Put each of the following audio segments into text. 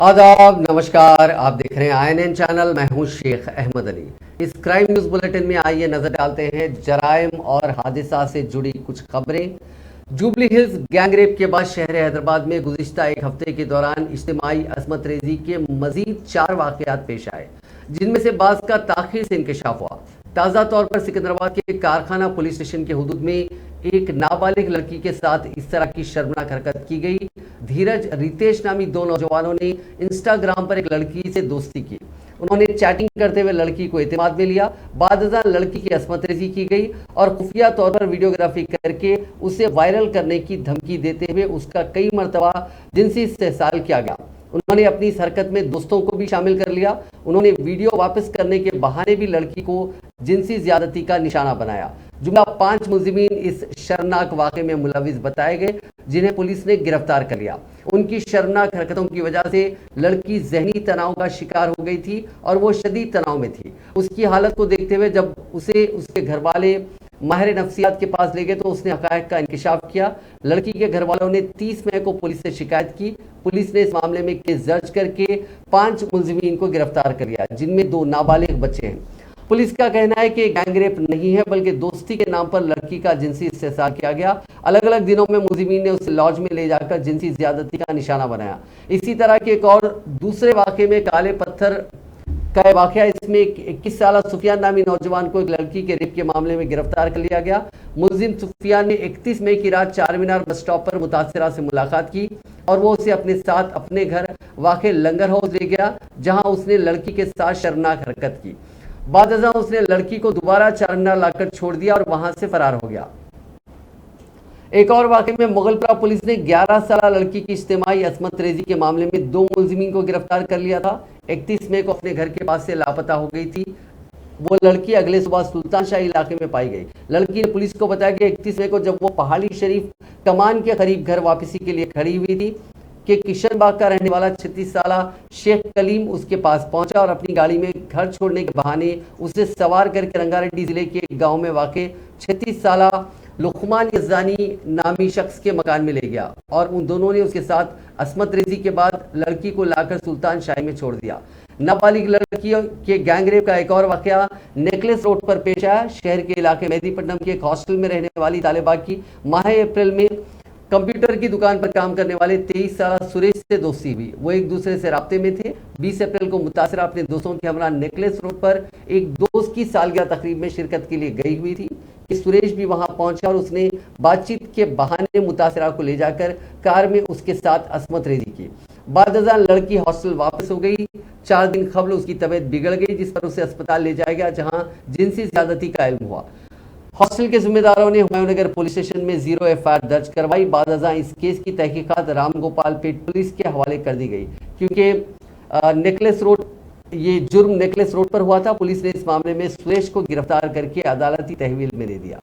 आदाब, नमस्कार। आप देख रहे हैं INN चैनल। मैं हूं शेख अहमद अली। इस क्राइम न्यूज बुलेटिन में आइए नजर डालते हैं जराइम और हादसा से जुड़ी कुछ खबरें। जुबली हिल्स गैंगरेप के बाद शहर हैदराबाद में गुज़िश्ता एक हफ्ते के दौरान इज्तिमाई असमत रेजी के मजीद 4 वाकयात पेश आए, जिनमें से बाज़ का ताख़ीर से इंकशाफ हुआ। ताज़ा तौर पर सिकंदराबाद के कारखाना पुलिस स्टेशन के हुदूद में एक नाबालिग लड़की के साथ इस तरह की शर्मनाक हरकत की गई। धीरज रितेश नामी 2 नौजवानों ने इंस्टाग्राम पर एक लड़की से दोस्ती की। उन्होंने चैटिंग करते हुए लड़की को एतमाद में लिया। बाद लड़की की असमत रेजी की गई और खुफिया तौर पर वीडियोग्राफी करके उसे वायरल करने की धमकी देते हुए उसका कई मरतबा जिनसी इस्तेहसाल किया गया। उन्होंने अपनी इस हरकत में दोस्तों को भी शामिल कर लिया। उन्होंने वीडियो वापस करने के बहाने भी लड़की को जिनसी ज्यादती का निशाना बनाया। जुमला 5 मुलजिमीन इस शर्मनाक वाक़े में मुलविस बताए गए, जिन्हें पुलिस ने गिरफ्तार कर लिया। उनकी शर्मनाक हरकतों की वजह से लड़की जहनी तनाव का शिकार हो गई थी और वो शदीद तनाव में थी। उसकी हालत को देखते हुए जब उसे उसके घर वाले माहिर नफ्सियात के पास ले गए तो उसने हक़ाइक़ का इंकशाफ किया। लड़की के घर वालों ने 30 मई को पुलिस से शिकायत की। पुलिस ने इस मामले में केस दर्ज करके 5 मुलजिमीन को गिरफ्तार कर लिया, जिनमें 2 नाबालिग बच्चे हैं। पुलिस का कहना है कि गैंगरेप नहीं है, बल्कि दोस्ती के नाम पर लड़की का जिनसी इस्तेहसाल किया गया। अलग अलग दिनों में मुलजिमीन ने उसे लॉज में ले जाकर जिनसी ज्यादती का निशाना बनाया। इसी तरह के एक और दूसरे वाक़े में काले पत्थर का वाक़या, इसमें 21 साल सुफियान नामी नौजवान को एक लड़की के रेप के मामले में गिरफ्तार कर लिया गया। मुलजिम सुफियान ने 31 मई की रात चार मीनार बस स्टॉप पर मुतासिरा से मुलाकात की और वो उसे अपने साथ अपने घर वाक़े लंगर हाउस ले गया, जहां उसने लड़की के साथ शर्मनाक हरकत की। बाद उसने लड़की को दोबारा चार मीनार लाकर छोड़ दिया और वहां से फरार हो गया। एक और वाक़े में मुगलपुरा पुलिस ने 11 साल लड़की की इज्तिमाई असमत रेजी के मामले में 2 मुलजिमीन को गिरफ्तार कर लिया था। 31 मई को अपने घर के पास से लापता हो गई थी। वो लड़की अगले सुबह सुल्तान शाही इलाके में पाई गई। लड़की ने पुलिस को बताया कि 31 मई को जब वो पहाड़ी शरीफ कमान के करीब घर वापसी के लिए खड़ी हुई थी कि किशन बाग का रहने वाला 36 साल शेख कलीम उसके पास पहुंचा और अपनी गाड़ी में घर छोड़ने के बहाने उसे सवार करके रंगारेड्डी जिले के एक गांव में वाक़ 36 साल लुकमान यज़दानी नामी शख्स के मकान में ले गया और उन दोनों ने उसके साथ असमत रेजी के बाद लड़की को लाकर सुल्तान शाही में छोड़ दिया। नाबालिग लड़की के गैंगरेप का एक और वाक़या नेकलेस रोड पर पेश आया। शहर के इलाके मेहदीपट्टनम के एक हॉस्टल में रहने वाली तालिबा की माह अप्रैल में कंप्यूटर की दुकान पर काम करने वाले 23 साल सुरेश से दोस्ती हुई। वो एक दूसरे से राब्ते में थे। 20 अप्रैल को मुतासिरा अपने दोस्तों के हमरा नेकलेस रोड पर एक दोस्त की सालगिरह तकरीब में शिरकत के लिए गई हुई थी कि सुरेश भी वहां पहुंचा और उसने बातचीत के बहाने मुतासिरा को ले जाकर कार में उसके साथ असमत रेजी की। बाद लड़की हॉस्टल वापस हो गई। 4 दिन कबल उसकी तबीयत बिगड़ गई, जिस पर उसे अस्पताल ले जाया गया, जहां जिनसी ज्यादती का इल्म हुआ। हॉस्टल के जिम्मेदारों ने हुमायूंनगर पुलिस स्टेशन में 0 FIR दर्ज करवाई। बाद इस केस की तहकीकात रामगोपाल पेट पुलिस के हवाले कर दी गई, क्योंकि नेकलेस रोड ये जुर्म नेकलेस रोड पर हुआ था। पुलिस ने इस मामले में सुरेश को गिरफ्तार करके अदालती तहवील में दे दिया।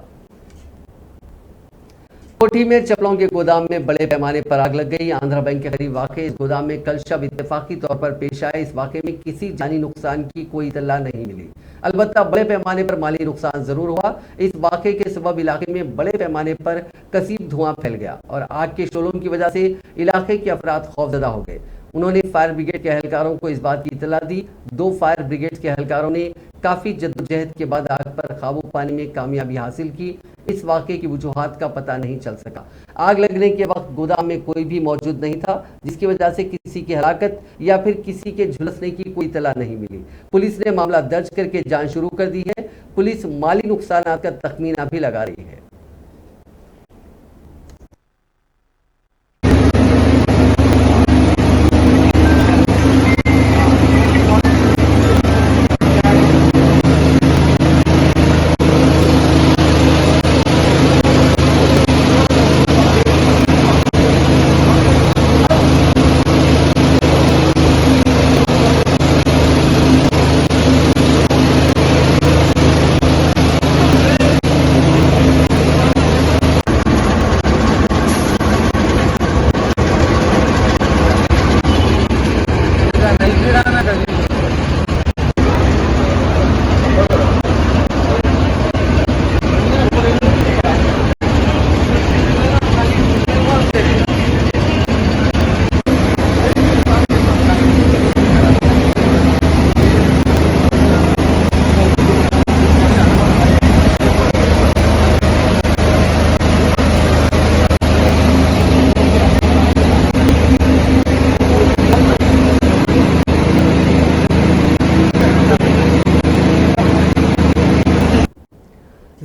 कोठी में चप्पलों के गोदाम में बड़े पैमाने पर आग लग गई। आंध्रा बैंक के करीब वाक़े इस गोदाम में कल शब इत्तेफाकी तौर पर पेश आए। इस वाक़े में किसी जानी नुकसान की कोई इत्तला नहीं मिली, अलबत्ता बड़े पैमाने पर माली नुकसान जरूर हुआ। इस वाक़े के सबब इलाके में बड़े पैमाने पर कसीब धुआं फैल गया और आग के शोलों की वजह से इलाके के अफराद खौफजदा हो गए। उन्होंने फायर ब्रिगेड के अहलकारों को इस बात की इत्तला दी। 2 फायर ब्रिगेड के अहलकारों ने काफ़ी जद्दोजहद के बाद आग पर काबू पाने में कामयाबी हासिल की। इस वाक़े की वजूहात का पता नहीं चल सका। आग लगने के वक्त गोदाम में कोई भी मौजूद नहीं था, जिसकी वजह से किसी की हलाकत या फिर किसी के झुलसने की कोई इत्तला नहीं मिली। पुलिस ने मामला दर्ज करके जांच शुरू कर दी है। पुलिस माली नुकसान का तखमीना भी लगा रही है।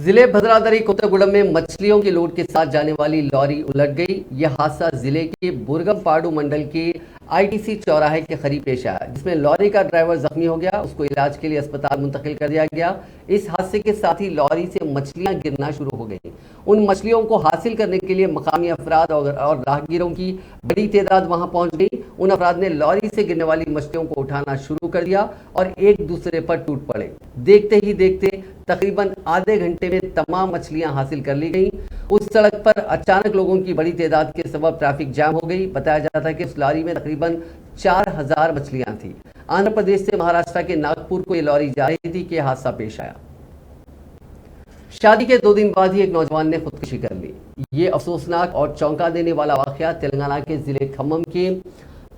जिले भद्रादरी कोत्तागुड़म में मछलियों की लोड के साथ जाने वाली लॉरी उलट गई। यह हादसा जिले के बुरगमपाड़ू मंडल के आईटीसी चौराहे के करीब पेश आया, जिसमें लॉरी का ड्राइवर जख्मी हो गया। उसको इलाज के लिए अस्पताल मुंतकिल कर दिया गया। इस हादसे के साथ ही लॉरी से मछलियां गिरना शुरू हो गई। उन मछलियों को हासिल करने के लिए मकामी अफराद और राहगीरों की बड़ी तादाद वहां पहुंच गई। उन अफराद ने लॉरी से गिरने वाली मछलियों को उठाना शुरू कर दिया और एक दूसरे पर टूट पड़े। देखते ही देखते तकरीबन आधे घंटे में तमाम मछलियां हासिल कर ली गई। उस सड़क पर अचानक लोगों की बड़ी तादाद के सबब ट्रैफिक जाम हो गई। बताया जाता है कि उस लॉरी में तकरीबन 4000 मछलियां थी। आंध्र प्रदेश से महाराष्ट्र के नागपुर को ये लॉरी जा रही थी कि हादसा पेश आया। शादी के 2 दिन बाद ही एक नौजवान ने खुदकुशी कर ली। ये अफसोसनाक और चौंका देने वाला वाकया तेलंगाना के जिले खम्मम के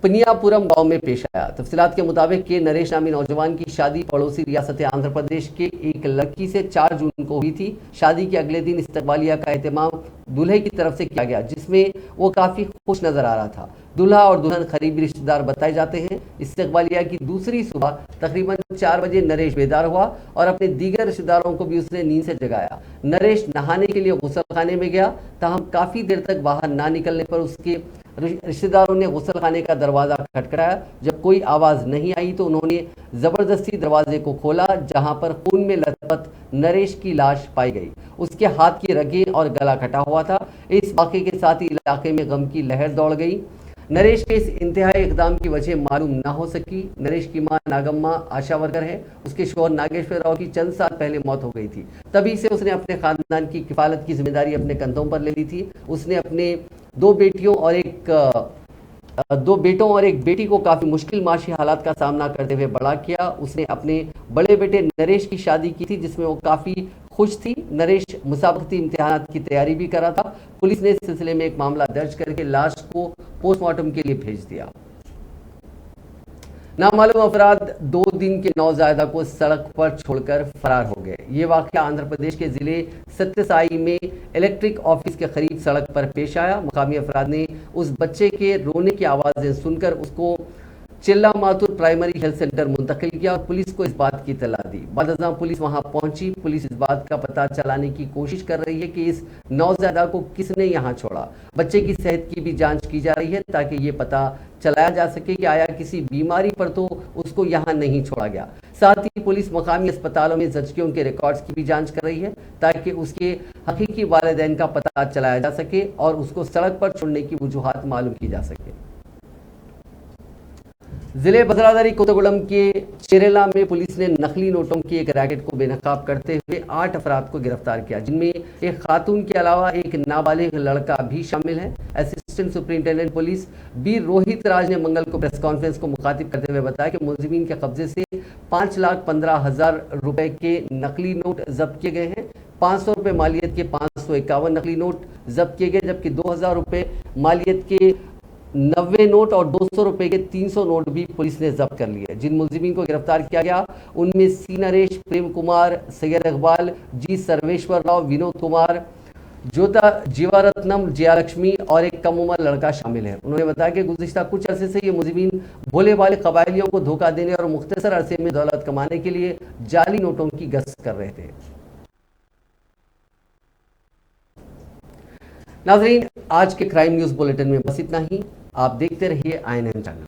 पनियापुरम गांव में पेश आया। तफसीलात के मुताबिक के नरेश नामी नौजवान की शादी पड़ोसी रियासत आंध्र प्रदेश के एक लड़की से 4 जून को हुई थी। शादी के अगले दिन इस्तकबालिया का एहतमाम दूल्हे की तरफ से किया गया, जिसमें वो काफी खुश नजर आ रहा था। दूल्हा और दुल्हन करीबी रिश्तेदार बताए जाते हैं। इस्तकबालिया की दूसरी सुबह तकरीबन 4 बजे नरेश बेदार हुआ और अपने दीगर रिश्तेदारों को भी उसने नींद से जगाया। नरेश नहाने के लिए गुसलखाने में गया, ताहम काफी देर तक बाहर ना निकलने पर उसके रिश्तेदारों ने गुसलखाने का दरवाजा खटखटाया। जब कोई आवाज नहीं आई तो उन्होंने जबरदस्ती दरवाजे को खोला, जहां पर खून में लथपथ नरेश की लाश पाई गई। उसके हाथ की रगें और गला कटा हुआ था। इस वाक़े के साथ ही इलाके में गम की लहर दौड़ गई। नरेश के इस इंतहाई इकदाम की वजह मालूम ना हो सकी। नरेश की मां नागम्मा आशा वर्कर है। उसके शौहर नागेश्वर राव की चंद साल पहले मौत हो गई थी। तभी से उसने अपने खानदान की किफालत की जिम्मेदारी अपने कंधों पर ले ली थी। उसने अपने 2 बेटों और एक बेटी को काफी मुश्किल माशी हालात का सामना करते हुए बड़ा किया। उसने अपने बड़े बेटे नरेश की शादी की थी, जिसमें वो काफी खुश थी। नरेश मुसाबकती इम्तिहानात की तैयारी भी कर रहा था। पुलिस ने इस सिलसिले में एक मामला दर्ज करके लाश को पोस्टमार्टम के लिए भेज दिया। नामालूम अफराद 2 दिन के नौजायदा को सड़क पर छोड़कर फरार हो गए। ये वाकया आंध्र प्रदेश के जिले सत्यसाई में इलेक्ट्रिक ऑफिस के करीब सड़क पर पेश आया। मकामी अफराद ने उस बच्चे के रोने की आवाज़ें सुनकर उसको चिल्ला मातुर प्राइमरी हेल्थ सेंटर मुंतकिल किया और पुलिस को इस बात की इत्तला दी। बादशाह पुलिस वहां पहुंची। पुलिस इस बात का पता चलाने की कोशिश कर रही है कि इस नौज़ायदा को किसने यहां छोड़ा। बच्चे की सेहत की भी जांच की जा रही है ताकि ये पता चलाया जा सके कि आया किसी बीमारी पर तो उसको यहाँ नहीं छोड़ा गया। साथ ही पुलिस मकामी अस्पतालों में जच्चियों के रिकॉर्ड्स की भी जांच कर रही है ताकि उसके हकीकी वालिदैन का पता चलाया जा सके और उसको सड़क पर छोड़ने की वजूहात मालूम की जा सके। जिले भद्रादरी कोत्तागुड़म के चेरेला में पुलिस ने नकली नोटों की एक रैकेट को बेनकाब करते हुए 8 अफराद को गिरफ्तार किया, जिनमें एक खातून के अलावा एक नाबालिग लड़का भी शामिल है। Assistant superintendent police B Rohit Raj ने मंगल को प्रेस कॉन्फ्रेंस को मुखातिब करते हुए बताया कि मुलजिमीन के कब्जे से 5,15,000 रुपए के नकली नोट जब्त किए गए हैं। 500 रुपये मालियत के 551 नकली नोट जब्त किए गए, जबकि 2,000 रुपये मालियत के 90 नोट और 200 रुपए के 300 नोट भी पुलिस ने जब्त कर लिए। जिन मुलजिमीन को गिरफ्तार किया गया उनमें सी नरेश, प्रेम कुमार, सैयद इकबाल, जी सर्वेश्वर राव, विनोद कुमार, ज्योता जीवारत्नम, जयालक्ष्मी और एक कम उम्र लड़का शामिल है। उन्होंने बताया कि गुज़िश्ता कुछ अरसे से ये मुलजिमीन भोले भाले कबायलियों को धोखा देने और मुख्तसर अरसे में दौलत कमाने के लिए जाली नोटों की गश्त कर रहे थे। नाज़रीन, आज के क्राइम न्यूज़ बुलेटिन में बस इतना ही। आप देखते रहिए INN चैनल।